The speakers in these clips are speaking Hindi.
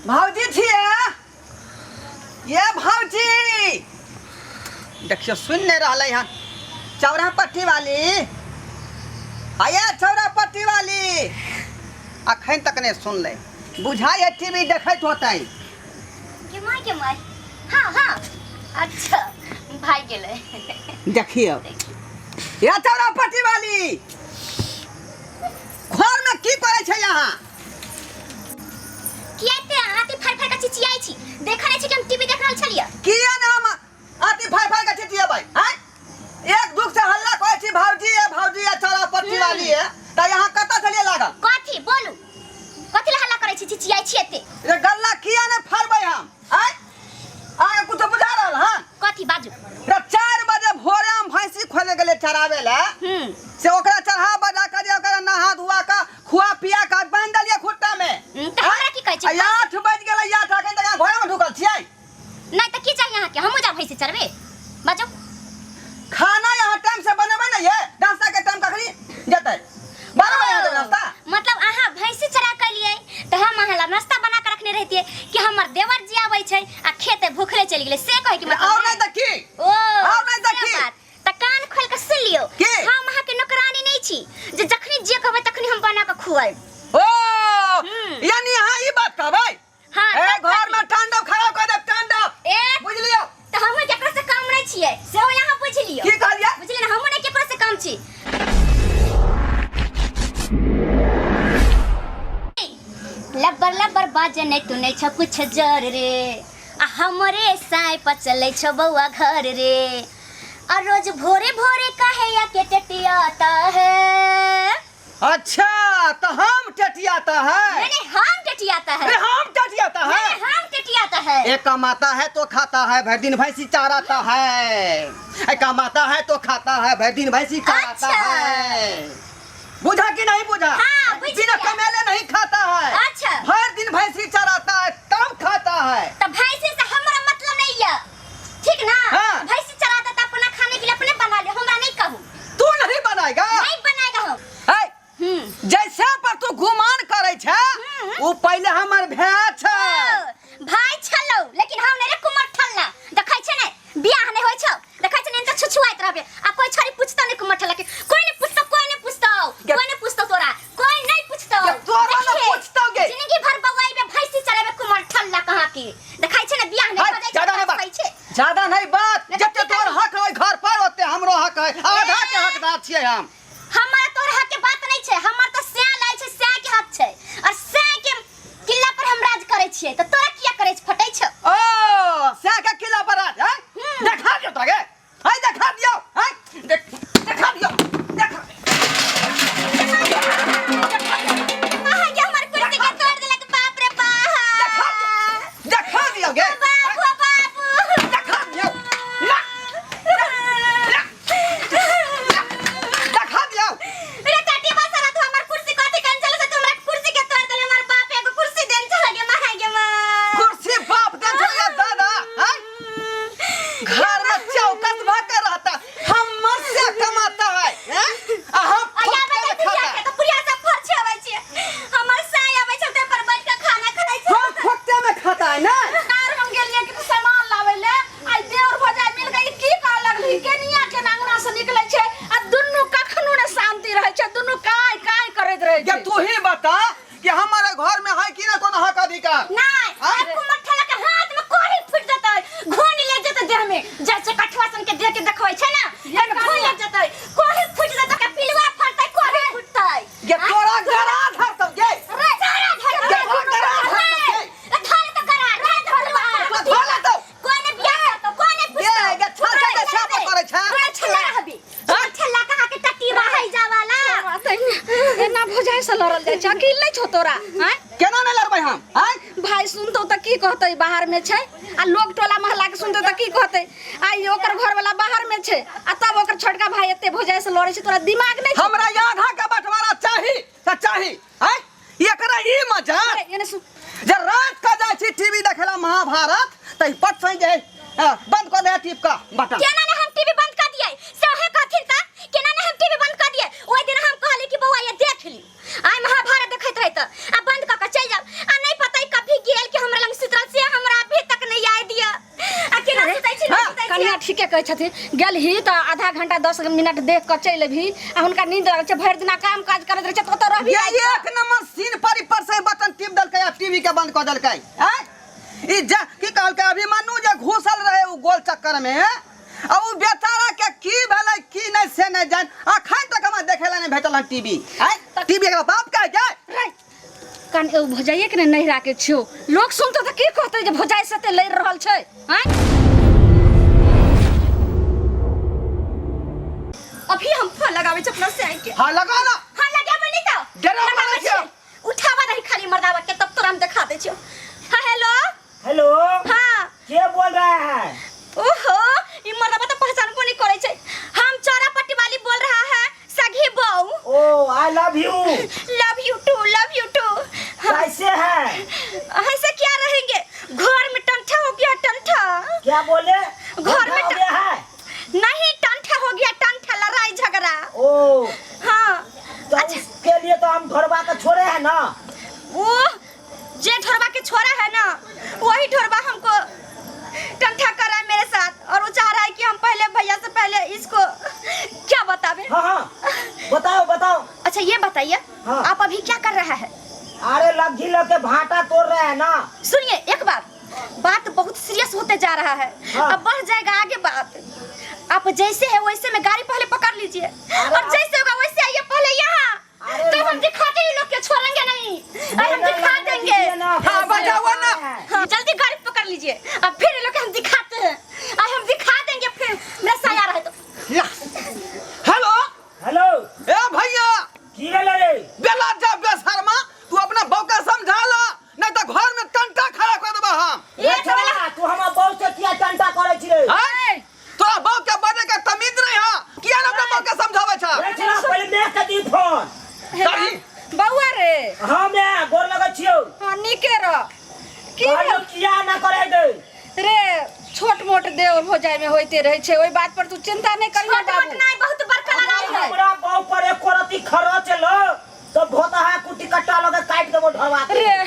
भाउजी छिए ये भाउजी देखियो सुन नहीं रहा है चौरा पट्टी वाली आया चौरा पट्टी वाली अखन तक नहीं सुन ले बुझाई टीवी देखत होता है के माय हाँ हाँ अच्छा भाई गेले देखियो या चौरा पट्टी वाली घर में की करे छे यहाँ कियाते आती फाड़ फाड़ का चिचियाई छी देखा नहीं छी कि हम टीवी देख रहल छलिया किया ना हम आती फाड़ फाड़ का चिचिया भाई हैं एक दुख से हल्ला करे छी भाउजी या चौरा पट्टी वाली है त यहाँ कता चलिए लागल कथी बोलू कथी ला हल्ला करे छी चिचियाई छी एते रे गल्ला किया ने फाड़बै हम हैं आगे कुछ बुझा रहल हां कथी बाजू रे 4 बजे भोरे हम भैंसी खोले गेले चरावे ला से ओकरा चढ़ा बजा के जे ओकरा नहा धुआ का खुआ पिया का बांध दलिए खुट्टा में त हमरा की कहै छी 8 बज गेलै 8 अखन तक घर में ढुकल छियै नहीं त की चाहिए यहाँ के हम जा भैंसी चरबे बाजू खाना यहाँ टाइम से बनेबै नहीं है नाश्ता के टाइम कखनी जतै 12 बजे तक नाश्ता मतलब आहा भैंसी चरा के लिए त हम आहा नाश्ता बना के रखने रहतिए कि हमर देवर जी आबै छै आ खेते भूखले चली गेले से कहे कि मतलब और नहीं देखी ओ और नहीं देखी त कान खोल के सुन लियो की? हम आहा के नौकरानी नहीं छी जे जखनी जे कहबै तखनी हम बना के खुआई ओ यानी यहाँ ई बात कहबै हां ए घर में तांडव खराब कर दे तांडव ए बुझ लियो त हम केकरा से काम नहीं छियै से ओ यहाँ बुझ लियो की कहलिए बुझलिए ना हम नहीं केकरा से काम छी लबर लबर बाजे नहीं तू नहीं छ कुछ जर रे आ हमरे साई पर चले छ बउआ घर रे आ रोज भोरे भोरे काहे या के टटियाता है अच्छा तो हम टटियाता है मैंने हम टटियाता है अरे हम टटियाता है मैंने हम टटियाता है एक कमाता है तो खाता है भर दिन भैंसी चराता है एक कमाता है तो खाता है भर दिन भैंसी चराता अच्छा। है बुझा कि नहीं बुझा हाँ, बुझ बिना गया। कमेले नहीं खाता है अच्छा हर दिन भैंसी चराता है तब खाता है तो भैंसी से हमारा मतलब नहीं है ठीक ना हाँ। भैंसी चराता तो अपना खाने के लिए अपने बना ले हमरा नहीं कहूं तू नहीं बनाएगा नहीं बनाएगा हम है जैसे पर तू गुमान करे छे वो पहले हमर भाई छे भाई छलो लेकिन हम ने रे कुमार ठल्ला देखै छै ने बियाह नहीं होय छौ देखै छै ने त छुछुआइत रहबे आ कोई छोरी पूछतो नहीं कुमार ठल्ला के कोई नहीं पूछतो कोई नहीं पूछतो तोरा कोई नहीं पूछतो तोरा न पूछतो गे जिंदगी भर बवाई में भैंसी चराबे कुमार ठल्ला कहां की देखै छै ने बियाह नहीं हो जाय ज्यादा नहीं बात जते तोर हक है घर पर ओते हमरो हक है आधा के हकदार छियै हम हमर तोर हक के बात नहीं छै हमर त सै लाय छै सै के हक छै और सै के किला पर हम राज करे छियै त तोरा किया करे छै फटै छ ओ सै के किला पर राज है देखा दियो तगे है देखा दियो है देखा दियो देखा आहा ये हमर कुर्सी के तोड़ देलक बाप रे बाप देखा दियो गे बाबू बाबू देखा दियो ना देखा दियो रे टाटी बसरा तू हमर कुर्सी कथि कंचल से हमरा कुर्सी के तोड़ देले हमर बाप एगो कुर्सी देन चला गे मार गे मां कुर्सी बाप दे दिया दादा है घर में चौकस भाकर रहता हम से कमाता है हैं हम आया बेटा पिया के तो पुरिया से फर छेबै छी हमर साय आबै छै ते पर बैठ के खाना खाइ छै हम खोटे में खाता है ना कार हम गेलिए कि सामान लावे ले आई देवर भजाय मिल गई की का लगली केनिया के नांगना से निकलै छै आ दुन्नु कखनो ने शांति रहै छै दुन्नु काय काय करैत रहै ये छै तू ही बता कि हमारे घर में है कि ना कोनो हक अधिकार नहीं हाँ? आपको मठला के हाथ में कोड़ी फूट जाता है घोनी ले जाता देह में जैसे कठवा सन के देह के देखबै छै ना ये घोनी लग जाता है कोड़ी फूट जाता के पिलवा फटता है कोड़ी फूटता है ये तोरा गरा धर सब ये रे सारा धर ये तोरा गरा धर सब ये धर तो करा रे धरवा तो धोला तो कोई ने बियाह तो कोई ने ये छल के छाप करे छा कोई छल्ला हबी छल्ला कहा के टट्टी बहाई जावाला एना भोजाय से लड़ल जाय छै अकेले नहीं छो तोरा हैं केना नहीं लड़बै हम हैं भाई सुनतो त की कहतै बाहर में छै आ लोग टोला मोहल्ला के सुनतो त की कहतै आई ओकर घर वाला बाहर में छै आ तब ओकर छोटका भाई एते भोजाय से लड़ै छै तोरा दिमाग नहीं हमरा आधा का बंटवारा चाहिए हैं एकरा ई मजा एने सुन जे रात का जाय छी टीवी देखेला महाभारत त पट सही जे बंद कर दे टीवी का बटन केना ने हम टीवी बंद कर दिए सोहे कथिन त केना ने हम टीवी बंद कर दिए ओइ दिन हम कहली कि बौआ ये देख ली आई महाभारत देखैत रही त आ बंद क के चल जाओ आ नहीं पता कभी गेल कि हमरा ठीके कहै छथिन गेल ही त आधा घंटा 10 मिनट देख के चल भी आ हुनका नींद आबै छै भरि दिना काम काज करैत रहै छै त रहबी ये एक नंबर सीन पर से बटन टिप दलकै आ टीवी के बंद क दलकै हैं ई जा की कहलकै अभिमन्यु जे घुसल रहे उ गोल चक्कर में आ उ बेचारा के की भेलै की नहीं से नहीं जान अखन तक हमरा देखेला नहीं भेटल टीवी हैं टीवी के बाप कह जाय कान ए भौजाइए के नहीं राखे छियो लोग सुनते त की कहते जे भौजाई सते लड़ रहल छै हैं अभी हम फोन लगावे छ अपना से आई के हां लगा ना हां लगाबे नहीं तो डरा मारे छियो उठावा नहीं खाली मर्दावा के तब तोरा हम दिखा दे छियो हां हेलो हेलो हां के बोल रहा है? ओहो ई मर्दावा तो पहचान को नहीं करे छै हम चौरापट्टी वाली बोल रहा है सगी बहू oh I love you. Love you too कैसे है? ऐसे क्या रहेंगे घर में टंठा हो गया टंठा क्या बोले? घर में हो गया है? नहीं टंठा हो गया टंठा लड़ाई झगड़ा ओ हाँ तो अच्छा उसके लिए तो हम ढोरबा के छोड़े हैं ना। वो जे ढोरबा के छोरा है ना वही ढोरबा हमको टंठा कर रहा है मेरे साथ और वो चाह रहा है कि हम पहले भैया से पहले इसको क्या बतावे। हाँ बताओ बताओ। अच्छा ये बताइए हाँ। आप अभी क्या कर रहा है? अरे लग्गी के भाटा तोड़ रहे हैं ना। सुनिए एक बात बहुत सीरियस होते जा रहा है। हाँ। अब बढ़ जाएगा आगे बात। आप जैसे है वैसे में गाड़ी पहले पकड़ लीजिए और जैसे होगा वैसे आइए पहले यहाँ तब हम दिखाते ही लोग के छोड़ेंगे नहीं और हम दिखा देंगे। हां बजाओ ना हाँ, जल्दी गाड़ी पकड़ लीजिए अब फिर ये लोग हम दिखाते हैं और हम दिखा देंगे फिर मेरा साया रहे तो। हेलो हेलो ए भैया की रे बेला जा बेशर्मा तू अपना बहू के समझा ला नहीं तो घर में टंटा खड़ा कर देबा हम ये छोरा तू हमरा बहुत से किया टंटा करे छी रे। हैं तोरा बहू के बने के तमीज नहीं है किया ना अपना बहू के समझावे छ रे छोरा पहले मैं के दी फोन। सही बउआ रे हां मैं गोर लगे छियो। हाँ निके रह कहलो किया ना करे दे रे छोट मोट देव भौजाई में होते रहे छे ओई बात पर तू चिंता नहीं करियो बाबू नहीं बहुत बड़का लड़ाई है हमरा बहु पर एक कोरती खरच लो तो भोता है कुटी कट्टा लगे काट देबो ढरवा के। रे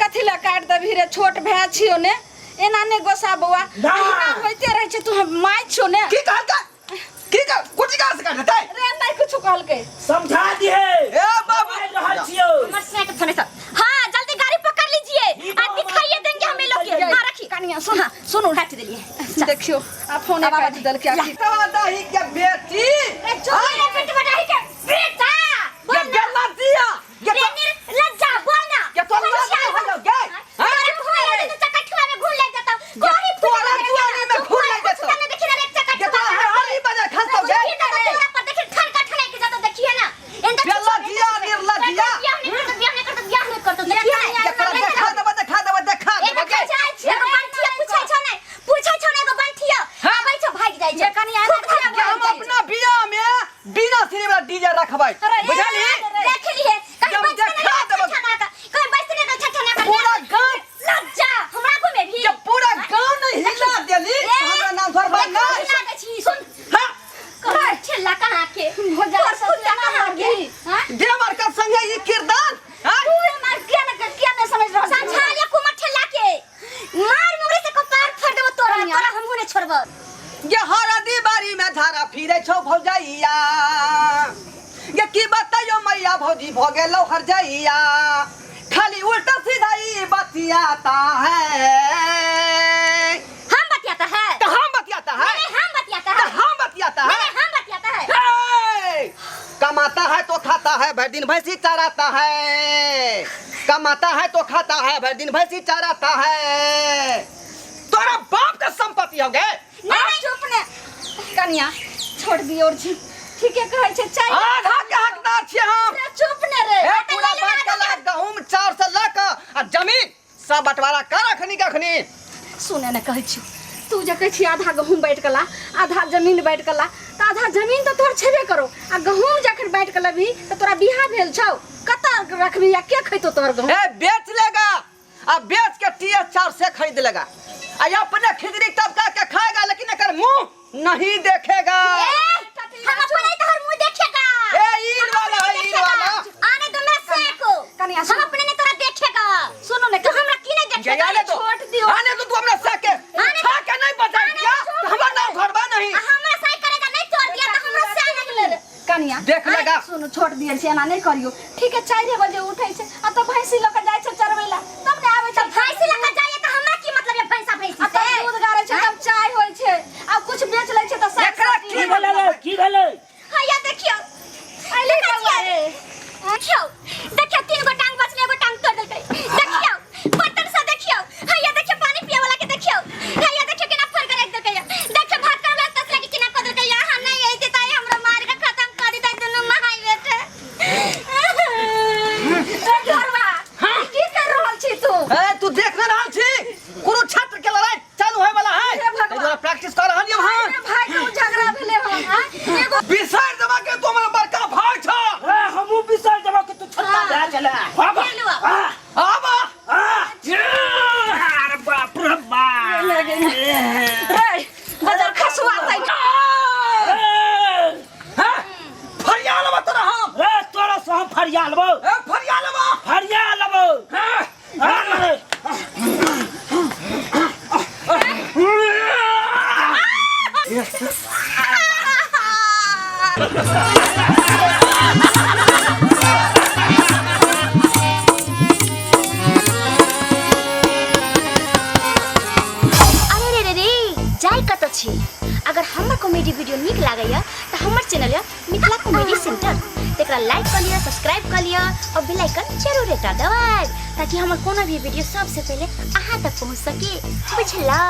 कथी ला काट दबी रे छोट भै छियो ने एना ने गोसा बउआ ना। एना होते रहे छे तू माय छियो ने की कहलका की कह कुछ का से काटते रे नहीं कुछ कहल के समझा दिए ए बाबू रहल छियो। हमर से के फोन हां जल्दी गाड़ी पकड़ लीजिए आ दिखाइए देंगे हमें लोग के हां रखी कनिया सुन सुन उठा के दिलिए देखियो आ फोन काट दल के आखिर दाही के बेटी ए चोरी पेट बटाई के बेटा ये गला दिया ये रे लज्जा बोल ना ये तो लज्जा हो जाओ गे अरे खोले तो चकठुआ में घुल लग जाता गोही तोरा जुआनी में घुल लग जाता तने देखि ना रे ये तो चकठुआ हरी बजा खसतो गे पर देखि ठन का ठने के जाता देखिए ना एंदा गला दिया निर्ला दिया बियाह नहीं करतो देखिए ये कर देखा देबो गे एगो बंठिया पूछै छ नै एगो बंठिया आबै छ भाग जाय छै कनी हम अपना बियाह में बिना सिरी वाला डीजे रखबै बुझली देख लिए जब देखा देबो कोई बैठने का छछना का पूरा गांव लज्जा हमरा को में भी ये पूरा गांव नहीं हिला देली हमरा नाम पर बना लागे छी सुन हां कर छल्ला कहां के भोजा सब कहां के हां देवर का संगे ये किरदार हां तू मार क्या न समझ रहा समझा ले कुमर छल्ला के मार मुंगरी से कपार फट देबो तोरा हमहु ने छोड़बो ये हरदी बारी में धारा फिरे छौ भौजाइया ये की बतायो मैया भौजी भ गेलो हर जाइया खाली उल्टा सीधा ही बतियाता है हम बतियाता है तो हम बतियाता है नहीं हम बतियाता तो है हम बतियाता है नहीं हम बतियाता है हे! कमाता है तो खाता है भर दिन भैंसी चराता है कमाता है तो खाता है भर दिन भैंसी चराता है तोरा बाप का संपत्ति हो गए नहीं चुप ने कनिया छोड़ दी और जी ठीक है कहै छै चाय आधा के हकदार छियै हम रे चुप ने रे ए पूरा बात का लाख गहूम चाउर से लाक आ जमीन सब बंटवारा कर रखनी कखनी सुने ने कहै छी तू जे कहै छी आधा गहूम बैठ गला आधा जमीन बैठ गला त आधा जमीन तो तोर छेबे करो आ गहूम जखन बैठ गला भी त तोरा बियाह भेल छौ कत रखबी या के खैतो तोर गहूम ए बेच लेगा अब बेच के टीएस 4 से खरीद लेगा आ अपने खिचड़ी टपका के खाएगा लेकिन एकर मुंह नहीं देखेगा हम अपने तोहर मुंह देखेगा ए ईर वाला है ईर वाला आने दो मैं सेको कनिया हम अपने ने तोरा देखेगा सुनो ने तो हमरा की नहीं देखेगा आने तो छोड़ दियो आने तो तू हमरा सके खा के नहीं बचा दिया तो हमारा नाम घर बन देख लेगा। सुनो छोड़ दिए से ना नहीं करियो ठीक है 4 बजे उठै छै आ तो भैंसी लक जाय छै चरवेला तब ने आबै छै भैंसी लगा जाइए तो हमरा की मतलब है भैंसा भैंसी आ तब दूध गारै छै तब चाय होय छै आ कुछ बेच लै छै त एकरा की भेलै की भेलै हैया देखियो अइले बउआ रे देखियो देखियो 3 गो टांग बचले एगो टांग तोड़ देलकै देखियो बर्तन से देखियो हैया देखियो पानी पिए वाला के देखियो हैया देखियो केना फर कर रख देलकै देखियो भात कर वाला तसला के केना कर देलकै हम नहीं आई देता है हमरा मार के खत्म कर देता दोनों महाई बेटे ए घरवा की कर रहल छी तू ए तू देख न रहल छी कुरुक्षेत्र के लड़ाई चालू होय वाला है हे भगवान। एहि दुआरे प्रैक्टिस कर रहल हम अरे भाई के झगड़ा भेले हम एगो बिसर देबा के तू हमरा बड़का भाई छ ए हमहु बिसर देबो कि तू छोटा भए गेलै बाबा खेल लो आबा अरे बाप रे बाप ए बदर खसुआ तै फरिया लेबा तोरा हम ए तोरा से हम फरिया लेबो ए फरिया लेबा फरिया लेबो अरे रे रे रे जाय कत छी अगर हमर कॉमेडी वीडियो नीक लागैया तो हमर चैनल है मिथिला कॉमेडी सेंटर तेकरा लाइक कर लिया सब्सक्राइब कर लिया और बेल आइकन जरूर एकटा दबाएब ताकि हमर कोनो भी वीडियो सबसे पहले अहाँ तक पहुंच सके बुझलौ